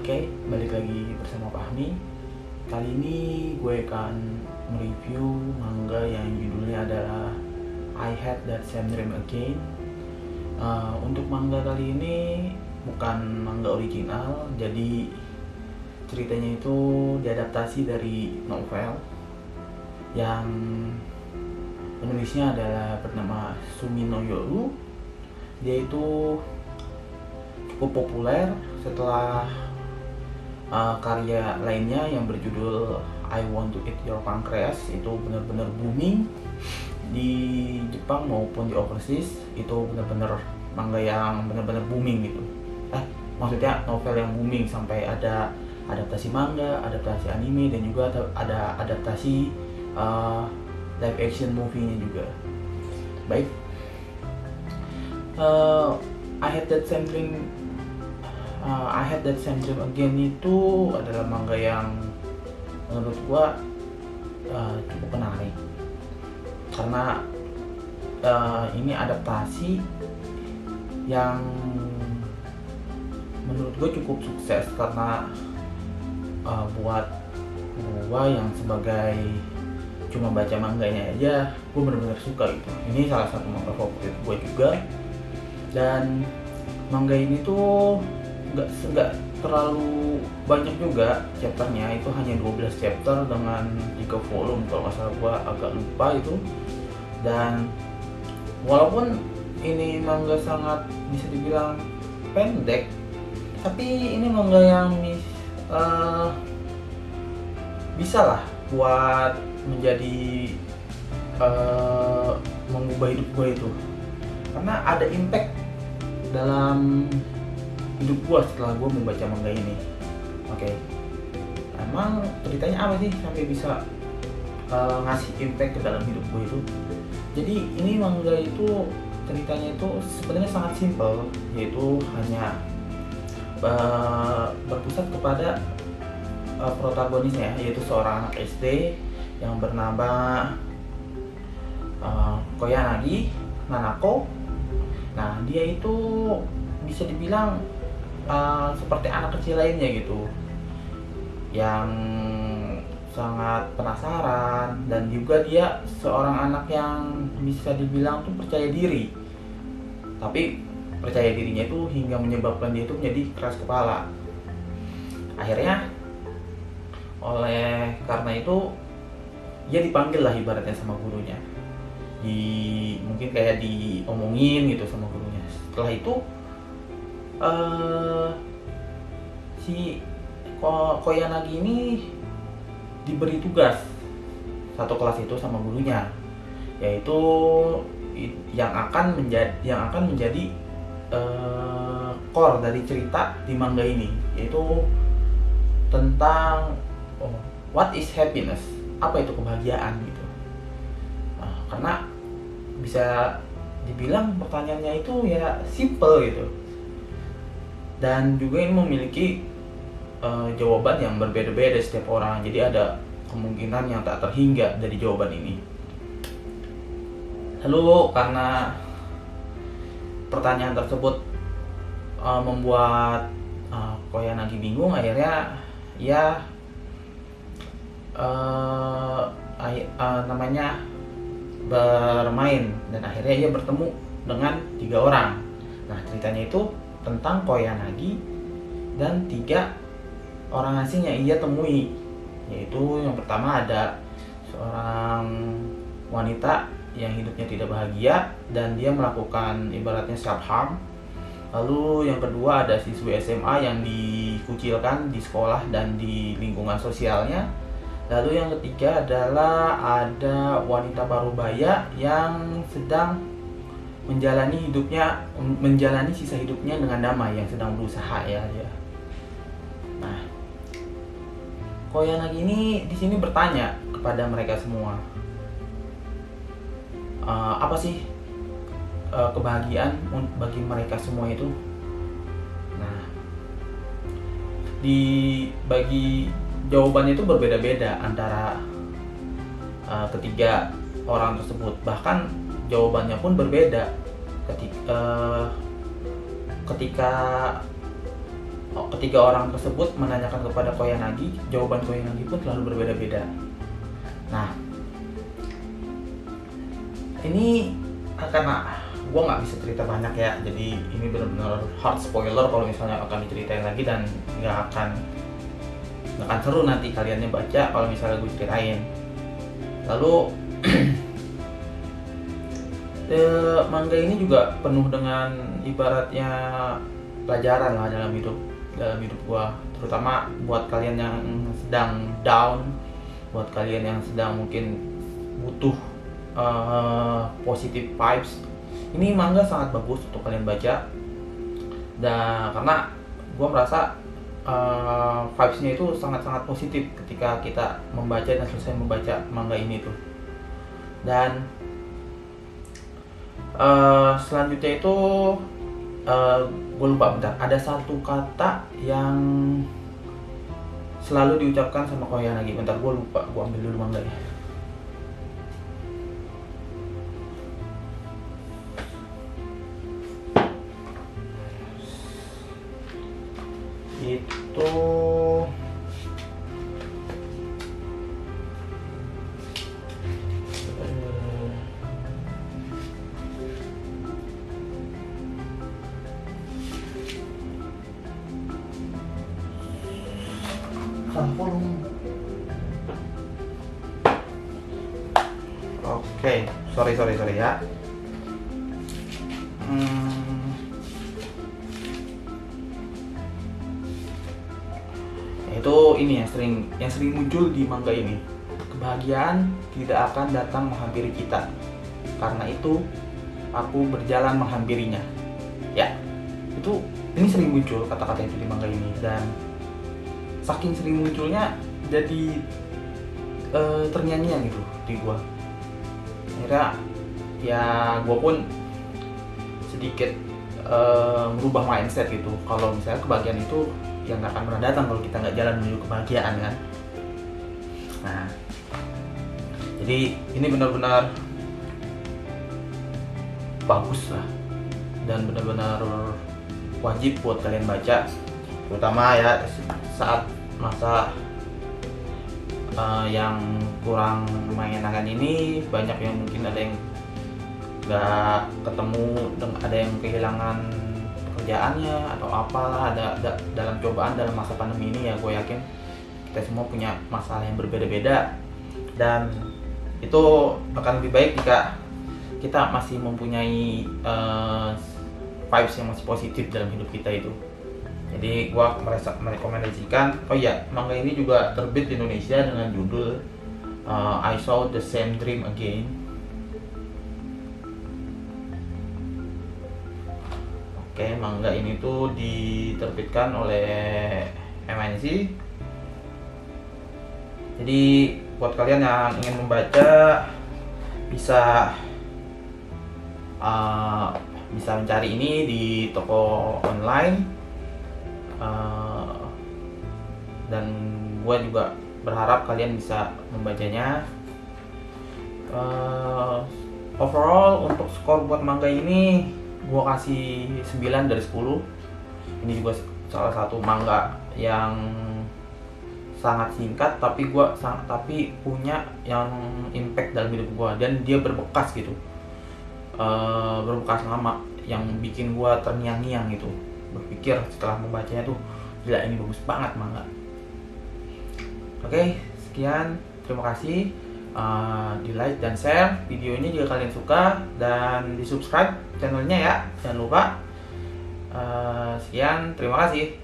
Oke, balik lagi bersama Fahmi. Kali ini gue akan mereview manga yang judulnya adalah I Had That Same Dream Again. Untuk manga kali ini bukan manga original, jadi ceritanya itu diadaptasi dari novel yang penulisnya adalah bernama Sumino Yoru. Dia itu cukup populer setelah karya lainnya yang berjudul I Want to Eat Your Pancreas. Itu benar-benar booming di Jepang maupun di overseas. Itu benar-benar manga yang benar-benar booming gitu. Maksudnya novel yang booming sampai ada adaptasi manga, adaptasi anime, dan juga ada adaptasi live action movie-nya juga. Baik, I Had That Same Dream Again itu adalah manga yang menurut gua cukup menarik karena ini adaptasi yang menurut gua cukup sukses karena buat gua yang sebagai cuma baca manganya aja gua benar-benar suka gitu. Ini salah satu manga favorit gua juga, dan manga ini tuh nggak terlalu banyak juga chapternya, itu hanya 12 chapter dengan 3 volume kalau nggak salah, gua agak lupa itu. Dan walaupun ini manga sangat bisa dibilang pendek, tapi ini manga yang bisa lah buat menjadi mengubah hidup gue itu, karena ada impact dalam hidup gue setelah gue membaca manga ini. Oke, emang ceritanya apa sih sampai bisa ngasih impact ke dalam hidup gue itu? Jadi ini manga itu ceritanya itu sebenarnya sangat simpel, yaitu hanya berpusat kepada protagonisnya, yaitu seorang anak SD yang bernama Koyanagi Nanako. Nah, dia itu bisa dibilang seperti anak kecil lainnya gitu, yang sangat penasaran, dan juga dia seorang anak yang bisa dibilang tuh percaya diri. Tapi percaya dirinya itu hingga menyebabkan dia itu menjadi keras kepala. Akhirnya karena itu dia dipanggil lah ibaratnya sama gurunya, mungkin kayak diomongin gitu sama gurunya. Setelah itu si Koyanagi ini diberi tugas satu kelas itu sama gurunya, yaitu yang akan menjadi core dari cerita di manga ini, yaitu tentang what is happiness, apa itu kebahagiaan gitu. Karena bisa dibilang pertanyaannya itu ya simple gitu, dan juga ini memiliki jawaban yang berbeda-beda setiap orang. Jadi ada kemungkinan yang tak terhingga dari jawaban ini. Lalu karena pertanyaan tersebut membuat Koyanagi bingung, akhirnya ya namanya bermain, dan akhirnya ia bertemu dengan 3 orang. Nah, ceritanya itu tentang Koyanagi dan 3 orang asing yang ia temui, yaitu yang pertama ada seorang wanita yang hidupnya tidak bahagia dan dia melakukan ibaratnya self harm. Lalu yang kedua ada siswi SMA yang dikucilkan di sekolah dan di lingkungan sosialnya. Lalu yang ketiga adalah ada wanita parubaya yang sedang menjalani sisa hidupnya dengan damai, yang sedang berusaha ya dia. Nah, Koyanagi ini di sini bertanya kepada mereka semua, apa sih kebahagiaan bagi mereka semua itu? Nah, bagi jawabannya itu berbeda-beda antara ketiga orang tersebut. Bahkan jawabannya pun berbeda ketika ketiga orang tersebut menanyakan kepada Koyanagi, jawaban Koyanagi pun selalu berbeda-beda. Nah, ini karena gue nggak bisa cerita banyak ya, jadi ini benar-benar hard spoiler kalau misalnya akan diceritain lagi, dan nggak akan seru nanti kaliannya baca kalau misalnya gue ceritain. Lalu manga ini juga penuh dengan ibaratnya pelajaran lah dalam hidup gua, terutama buat kalian yang sedang down, buat kalian yang sedang mungkin butuh positive vibes. Ini manga sangat bagus untuk kalian baca, dan karena gua merasa vibes-nya itu sangat-sangat positif ketika kita membaca dan selesai membaca manga ini tuh. Dan selanjutnya itu gue lupa, bentar, ada satu kata yang selalu diucapkan sama Koyanagi, bentar gue lupa, gue ambil dulu manganya. Itu Oke, sorry ya. Itu ini yang sering muncul di manga ini. Kebahagiaan tidak akan datang menghampiri kita. Karena itu aku berjalan menghampirinya. Ya, ini sering muncul kata-kata itu di manga ini, dan saking sering munculnya jadi ternyanyian gitu di gua. Akhirnya ya gua pun sedikit merubah mindset gitu, kalau misalnya kebahagiaan itu yang nggak akan pernah datang kalau kita nggak jalan menuju kebahagiaan kan. Nah, jadi ini benar-benar bagus lah, dan benar-benar wajib buat kalian baca, terutama ya saat masa yang kurang menyenangkan ini. Banyak yang mungkin ada yang nggak ketemu, ada yang kehilangan pekerjaannya atau apalah, ada dalam cobaan dalam masa pandemi ini. Ya gue yakin kita semua punya masalah yang berbeda-beda, dan itu akan lebih baik jika kita masih mempunyai vibes yang masih positif dalam hidup kita itu. Jadi gue merekomendasikan, oh iya, manga ini juga terbit di Indonesia dengan judul I Saw the Same Dream Again. Oke, manga ini tuh diterbitkan oleh MNC. Jadi buat kalian yang ingin membaca bisa mencari ini di toko online. Dan gue juga berharap kalian bisa membacanya. Overall untuk skor buat manga ini gue kasih 9 dari 10. Ini juga salah satu manga yang sangat singkat tapi punya yang impact dalam hidup gue, dan dia berbekas gitu, berbekas lama, yang bikin gue terngiang-ngiang gitu, berpikir setelah membacanya tuh, gila ini bagus banget manga. Oke, sekian, terima kasih. Di like dan share video ini jika kalian suka, dan di subscribe channelnya ya, jangan lupa. Sekian, terima kasih.